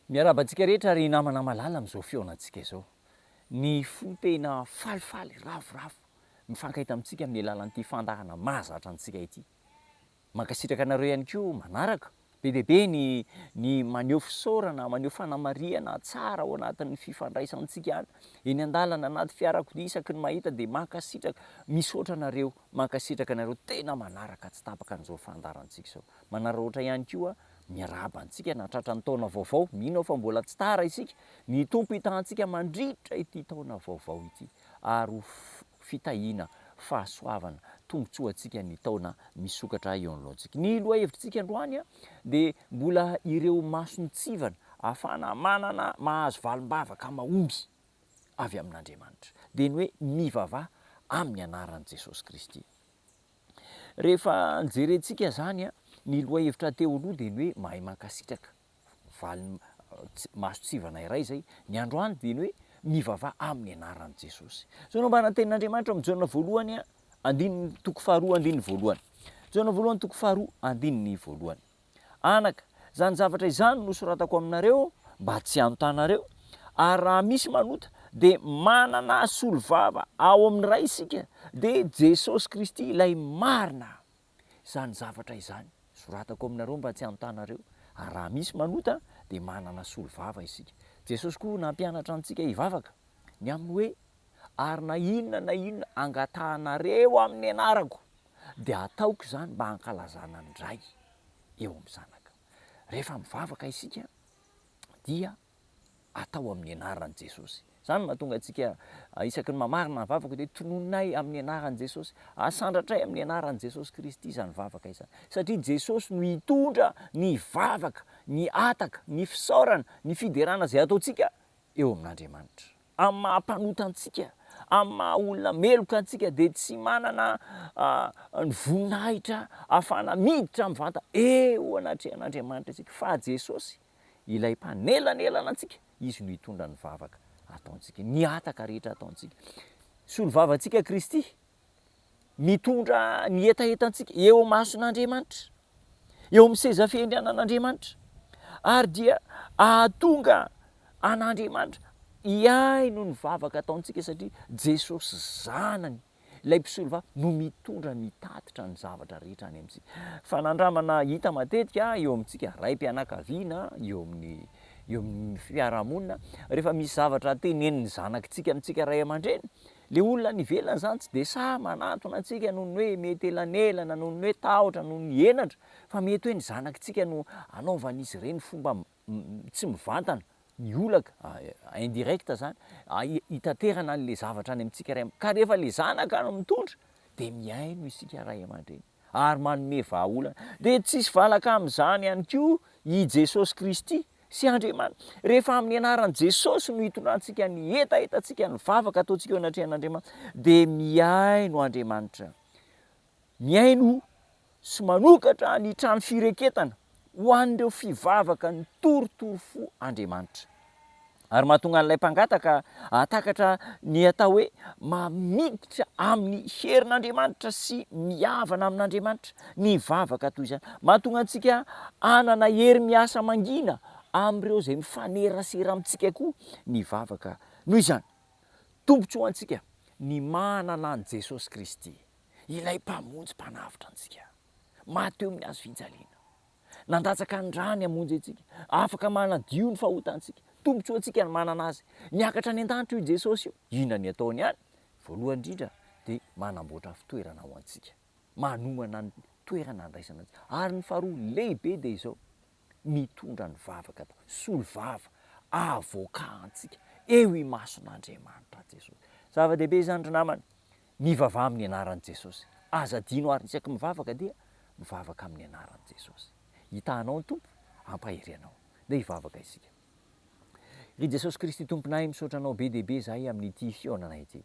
Miarabantsika rehetra ary namana malala amin'izao feonantsika izao. Ny fo tena falifaly, ravoravo mifankahita amintsika amin'ny alalan'ity fandahana mahazatra antsika ity. Mankasitraka anareo ihany koa manaraka be dia be ny maneho fisaorana, maneho fanamariana tsara ao anatin'ny fifandraisantsika any. Eny an-dalana anaty fiarakodia isaky ny mahita dia mankasitraka, misaotra anareo, mankasitraka anareo tena manaraka tsy tapaka an'izao fandaharantsika izao. Manaraka ohatra ihany koa miaraba antsika natratra ny taona vaovao, mino fa mbola tsy tara isika, ny tompo hitantsika mandritra ity taona vaovao ity ary ho fitahiana, fahasoavana, tombotsoa antsika ny taona misokatra eo anoloantsika. Ny lohahevitrintsika androany dia mbola ireo masontsivana ahafahana manana mahazo valim-bavaka mahomby avy amin'Andriamanitra dia ny hoe mivavaha amin'ny anaran'i Jesosy Kristy. Rehefa jerentsika zany ny lohahevitra teo aloha dia ny hoe mahay mankasitraka masontsivana iray zay. Ny androany dia ny hoe mivavaha amin'ny anaran'i Jesosy. Zao no mbana tenin'Andriamanitra amin'ny jaona voalohany andininy toko faharoa andininy voalohany. Jaona voalohany toko faharoa andininy voalohany. Anaka, zany zavatra izany no soratako aminareo mba tsy anotanareo, ary raha misy manota dia manana solo-vava ao amin'ny ray isika dia Jesosy Kristy ilay marina. Izany zavatra izany soratako aminareo mba tsy anotanareo, ary raha misy manota dia manana solo-vava isika. Jesosy koa nampianatra antsika hivavaka ny amin'ny hoe ary na inona angatahanareo amin'ny anarako dia ataoko izany mba hankalazana ny ray eo amin'ny zanaka. Rehefa mivavaka isika dia atao amin'ny anaran'i Jesosy. Izany mahatonga antsika isaky ny mamarina ny vavaka dia tonononay amin'ny anaran'i Jesosy, asandratray amin'ny anaran'i Jesosy Kristy izany vavaka izany. Satria Jesosy no hitondra ny vavaka, ny ataka, ny fisaorana, ny fiderana izay ataontsika eo amin'Andriamanitra. Amin'ny mahampanota antsika, amin'ny maha-olona meloka antsika dia tsy manana ny voninahitra ahafahana miditra mivanta eo anatrehan'Andriamanitra isika, fa Jesosy ilay mpanelanelana antsika, izy no hitondra ny vavaka ataontsika, ny ataka rehetra ataontsika. Solo-vavantsika Kristy mitondra ny etaetantsika eo mason'Andriamanitra, eo amin'ny seza fiandrianan'Andriamanitra, ary dia ahatonga an'Andriamanitra hiaino ny vavaka ataontsika satria Jesosy zanany, ilay mpisolo vava no mitondra mitatitra ny zavatra rehetra any amintsika. Fanandramana hita matetika eo amintsika raim-pianakaviana, eo amin'ny fiarahamonina, rehefa misy zavatra tenenin'ny zanakitsika amintsika ray aman-dreny, le olona nivelana zany tsy dia sahy manantona antsika noho ny hoe mety elanelana, noho ny hoe tahotra, noho ny henatra, fa mety hoe ny zanakitsika no anaovan'izy ireny fomba tsy mivantana, miolaka, indirect zany, hitaterana an'le zavatra any amintsika ray ka rehefa le zanaka no mitondra dia miaino isika ray aman-dreny ary manome vahaolana. Dia tsisy valaka amin'izany ihany koa i Jesosy Kristy sy Andriamanitra. Rehefa amin'ny anaran'i Jesosy no hitondrantsika ny etaetantsika, ny vavaka ataontsika eo anatrehan'Andriamanitra, dia miaino Andriamanitra, miaino sy manokatra ny trano fireketana ho an'ireo fivavaka ny torotoro fo Andriamanitra. Ary mahatonga an'ilay mpangataka atakatra ny atao hoe mamiditra amin'ny herin'Andriamanitra sy mihavana amin'Andriamanitra ny vavaka toy izany. Mahatonga antsika hanana hery miasa mangina amin'ireo izay mifanerasera amintsika koa ny vavaka. Noho izany, tombotsoa antsika ny manana an' Jesosy Kristy, ilay mpamonjy mpanavitra antsika, mateo amin'ny hazo fijaliana, nandatsaka ny rany hamonjy antsika, afaka manadio ny fahotantsika. Tombotsoa antsika ny manana azy. Niakatra any an-danitra io Jesosy io, inona ny ataony any? Voalohany indrindra dia manamboatra fitoerana ho antsika, manomana ny toerana andraisana antsika. Ary ny faharoa lehibe dia izao, mitondra ny vavaka atao, solo-vava, avoka antsika eo imason'Andriamanitra Jesosy. Zava-dehibe izany ry namana, mivavaha amin'ny anaran'i Jesosy. Aza adino ary isaky mivavaka dia mivavaka amin'ny anaran'i Jesosy. Hitanao ny tompo, ampahery anao, dia hivavaka isika. Ry Jesosy Kristy tomponay, misaotra anao be dehibe zahay amin'ity fiaonanay ity.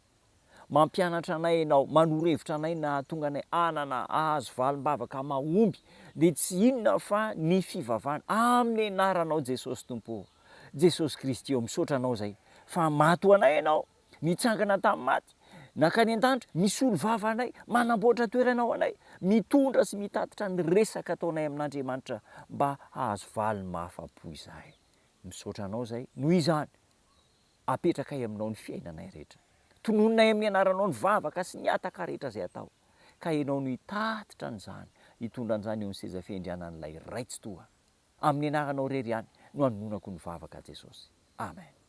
Mampianatra anay ianao, manoro-hevitra anay na tonga anay hanana ahazo valim-bavaka mahomby, dia tsy inona fa ny fivavahana amin'ny anaranao Jesosy Tompo. Jesosy Kristy eo, misaotra anao zay, fa maty anay ianao, nitsangana tamin'ny maty, nakany an-danitra, misolo vava anay, manamboatra toeranao anay, mitondra sy mitatitra ny resaka ataonay amin'Andriamanitra mba hahazo valy mahafa-po izahay. misaotra anao zay noho izany apetraka aminao ny fiainanay rehetra, tonononay amin'ny anaranao ny vavaka sy ny ataka rehetra zay atao, ka ianao no hitatitra an'izany hitondra an'izany eo ny seza fiandrianan'ilay raitsy toa, amin'ny anaranao rery ihany no anonako ny vavaka Jesosy, amen.